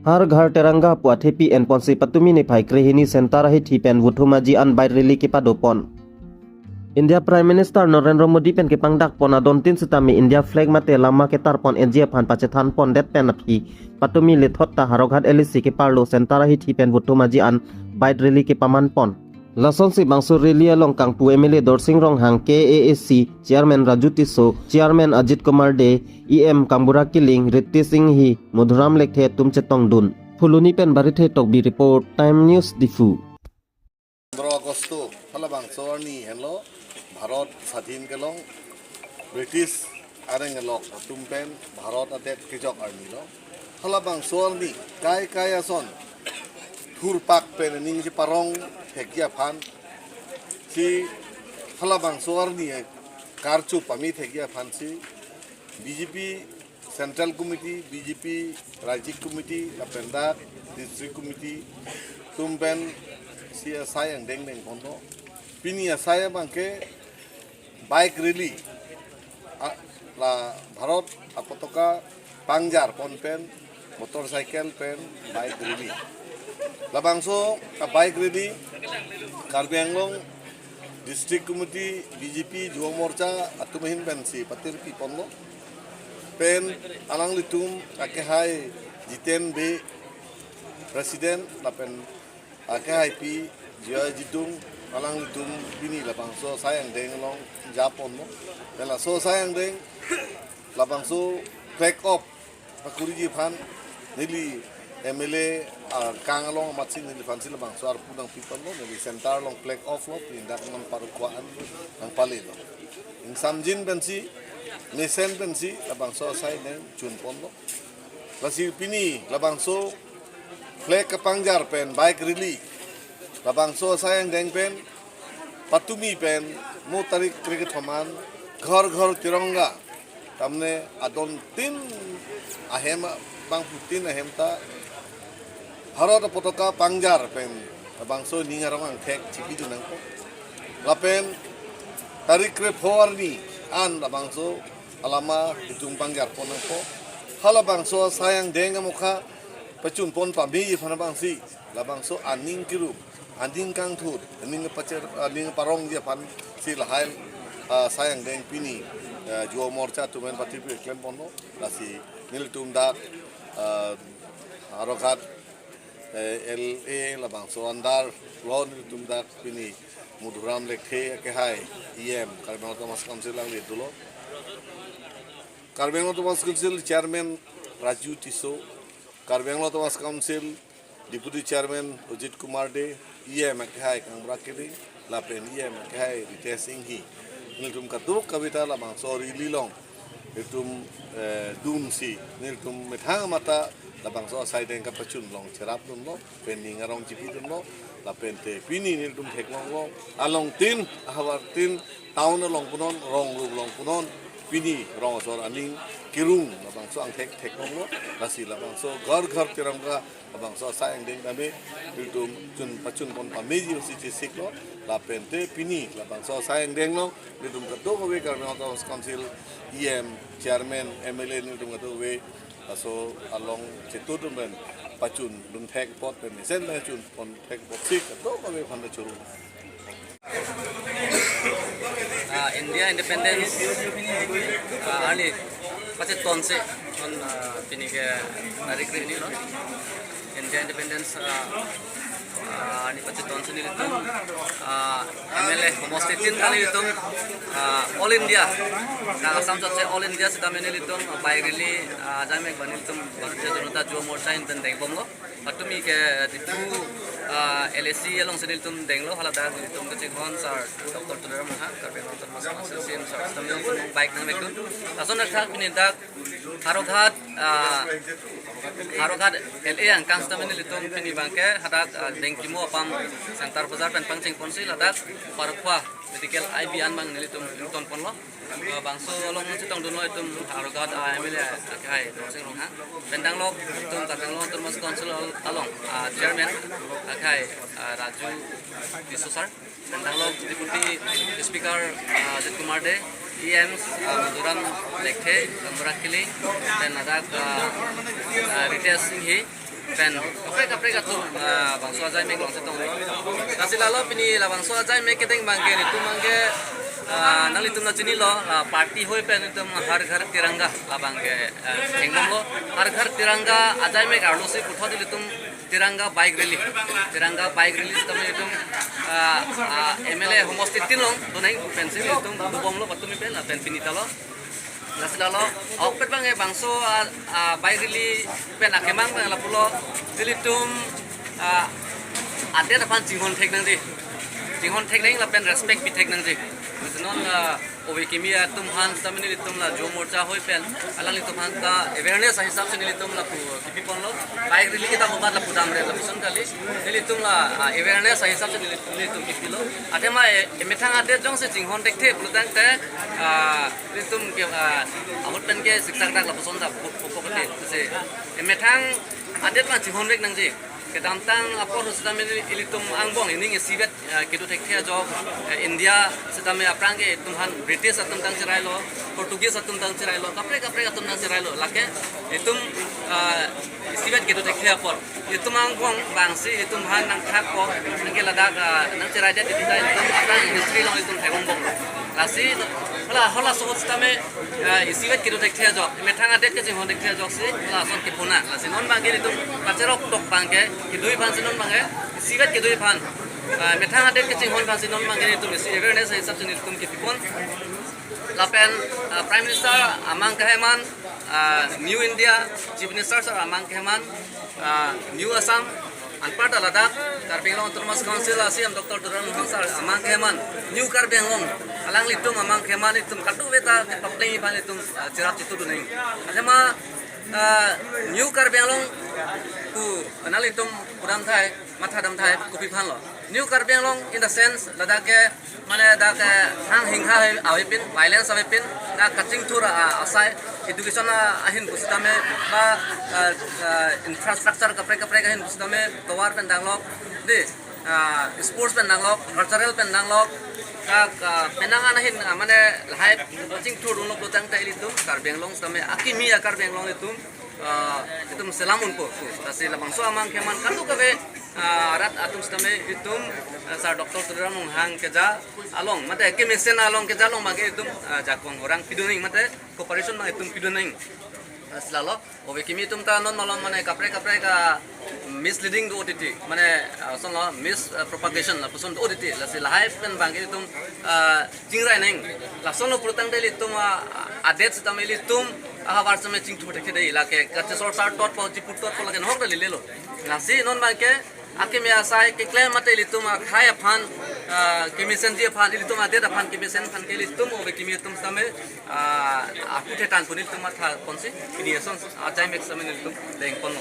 हर घर तिरंगा पुआथे पी एन पॉन्सी पतुमी ने भाई क्रेहिनी सेंटर ही थी पेन वुथुमाजी अन बाइट रिली के पादोपन India prime minister Narendra Modi पेन के पंगडाक पोना दोन तीन सितामी इंडिया फ्लैग माते लामा के तारपन एनजीए फान पाचे थान पन डेट पेन अपी पतुमी ले थोत्ता हारोघाट एलिसी के पार्लो सेंटर ही थी पेन वुथुमाजी अन बाइट रिली के पमान पन लासन से बांसु रेली अलोंग कांगपु एमएलए दरसिंग रंग हांग केएएससी चेयरमैन राजू तिसो चेयरमैन अजित कुमार दे ईएम कांबुरा किलिंग रित्ती सिंह ही मधुराम लेखे तुमचे तोंगडुन फुलुनी पेन बारिथे टकबी रिपोर्ट टाइम न्यूज दिफु 15 আগস্ট फलाबांसोरनी हेलो भारत स्वाधीन केलं ब्रिटिश आरेंगेलक तुमपेन भारत अटेट केजक आर्मीलो फलाबांसोरनी काय आसन थुरपाक पेन निंग si parong hekia fan si फलाबांसोरनी कारचु पमी हेकिया fan si BJP central committee BJP राज्य कमिटी लपेंदा डिस्ट्रिक्ट कमिटी तुमपेन si sayang deng kono pini saya bangke baik rally la Bharat apotoka pangjar ponpen motorcycle pen baik rally la bangso baik rally Karbi Anglong district committee BJP Juang Morcha atumahin pen si patir pi ponno pen alang litum akehai jiten be presiden la pen akai pi jia jitung alang litung bini labang so sayang deng long Japon no bela so sayang deng labang so back up pakuri ji phan nili MLA kang along matsin nili phan sil labang so ar punang people no nili center long flag off lo pindak man parukwaan ang pali no ing samjin bensi nesen bensi labang so sayang deng chun pon no lasi pini labang so flag kapangjar pen bike rally labang so sayang deng pen patumi pen mo tarik cricket paman घर तिरंगा tamne adon tin ahem bang putin ahem ta Bharat potoka pangjar pen labang so ningarong ang thek chipi dunang ko lapen tarik re forni an labang so alama ujung pangjar ponang ko halabang so sayang deng mukha pacun pon pambi phanabang si labang so aning kiru aning kang thur aning pacer aning parong dia pan si lahai sayang deng pini juo morcha tumen pati pi klem pono lasi nil tumda harokat LA labang so andar lo nil tumda pini mudhuram lekhe ke hai EM Karbi Anglong Thomas Council lang ditulo Karbi Anglong Thomas Council chairman Raju Tiso Karbi Anglong Thomas Council Deputy Chairman Ajit Kumar De EM Akhai Kangbra Kili Lapen EM Akhai Ritte Singh hi niltum katuk kavita labang sorry lilong niltum dun si niltum methang mata labang so sai deng kapachun long cherap dun lo pening arong chipi dun lo lapen te pini niltum theklong lo along tin hawar tin town long punon rong long punon pini rong sor aning kirung labang so ang thek long lo lasi labang so घर तिरंगा labang so sayang deng dame niltum chun pachun pon pameji si sik lo lapen te pini labang so sayang deng lo niltum katuk we Karbi Anglong Thomas Council EM chairman MLA niltum katuk we so along cetudum ben pachun dum thek pot pen sen la chun pon thek pot sik katuk we phanda churu India independence ani pace ton se on pini ke tarik ni no India independence ani pace ton se ni litum MLA homostatin kali litum all India ka asam sache all India se tamene litum bai rally jamek banil tum Bharatiya Janata Juang Morcha in den deng bomlo patumi ke ditu LSC along senil tum denglo hala da tum ke chikon sar Dr. Tulera Maha Karbi Anglong Thomas Council sim sar tamyo tum bike nang mekun ason thak pinindak Harokat LA ang kang tamene litum pini bangke hadak dengkimo apang center bazar pen pangching ponsi ladak parkwa medical IB an bang nilitum ton ponlo bangso long chitong duno itum harokat MLA akai dosing rong ha pendang lok itum Karbi Anglong Thomas Council along chairman akai Raju Tiso sir pendang lok deputy speaker Ajit Kumar De EM Mudhuram Lekhe Kangbra Kili dan ada Ritte Singh hi pen kapre katum bangso ajai me long setong kasi lalo pini la bangso ajai me keteng mangge ni tu mangge nali tum na chini lo party hoi pen tum har ghar tiranga la bangge engom lo har ghar tiranga ajai me garlo se putho dile tum tiranga bike rally tum tum MLA homostit tilong donai pensil tum bom lo patumi pen la pen pinita lo nasilalo au pet bang bangso bike rally pen akemang bang la pulo dilitum ade dapan jinghon thek nang la pen respect bi thek nang ji non owe kimia tum han samini tum la jo morcha hoi pen alali tum han ka awareness hisab se nili tum la kipi pon lo bike rally kita mobat la pudam re la bison kali nili tum la awareness hisab se nili tum kipi lo ate ma emethang ade jong se jinghon thek the pulutang te nili tum ke amut pen ke siksak dak la bison da pokokte se emethang ade ma jinghon rek nang ji kedam tang apor sedame ilitum angbong ini sibet kedu thekthia job India sedame aprange tumhan British atum tang chirai lo Portuguese atum tang chirai lo kapre atum tang chirai lo lake itum sibet kedu thekthia por itum angbong bangsi itum han nang thak ko nang ladak nang chirai de dai itum aprang history lo itum thegong bong lasi hola so sedame sibet kedu thekthia job methang adet ke jinghon thekthia job se la son ke pona lasi non bangge itum kacerok tok bangge kedui pan sinon mangai sibet kedui pan methang adet ke jinghon pan sinon mangai itu mesti awareness hisab se nitum ke pipon lapen prime minister amang keheman new India chief minister sir amang keheman new Assam anpar Ladakh Karbeng Autonomous Council asiam Dr. Duran Hansar amang keheman new Karbeng alang litum amang keheman itum katu beta paplei pan itum cirap citu duning adema new Karbeng ku analitum pudam thai matha dam thai ku piphan lo new Karbeng in the sense ladake mane dake hang hingha awipin violence awipin na kaching thura asai education ahin pustame ba infrastructure kapre kahin pustame towar pen danglok de sports pen danglok cultural pen danglok penangan ahin mane lahai kaching thur unlok lotang tai litum Karbeng stame akimi Karbeng itu itum selamun po kasi labangso amang keman kandu kabe rat atum stame itum sar Dr. Turan hang keja along mate ke mesen along keja long mage itum jakong orang piduning mate cooperation ma itum piduning aslalo obe kimi itum ta non malom mane kapre ka misleading do OTT mane sonlo mispropagation la puson do OTT la se live pen bange itum jingrai neng la sonlo prutang deli itum adet stameli itum ahawar समय चिंग थोड़े के दे इलाके कच्चे सोर सार टॉट पहुंची put taught लगे नोक ले लो नासी नॉन बांग के आके में आसाय के क्लेम मते लितुम खाय फान केमिसन जे फान लितुम आदे फान केमिसन फान के लितुम ओबे केमि तुम समय आकुटे टान पुनिल तुम था कोनसी क्रिएशन आचाय मेक समय लितुम लेंग पन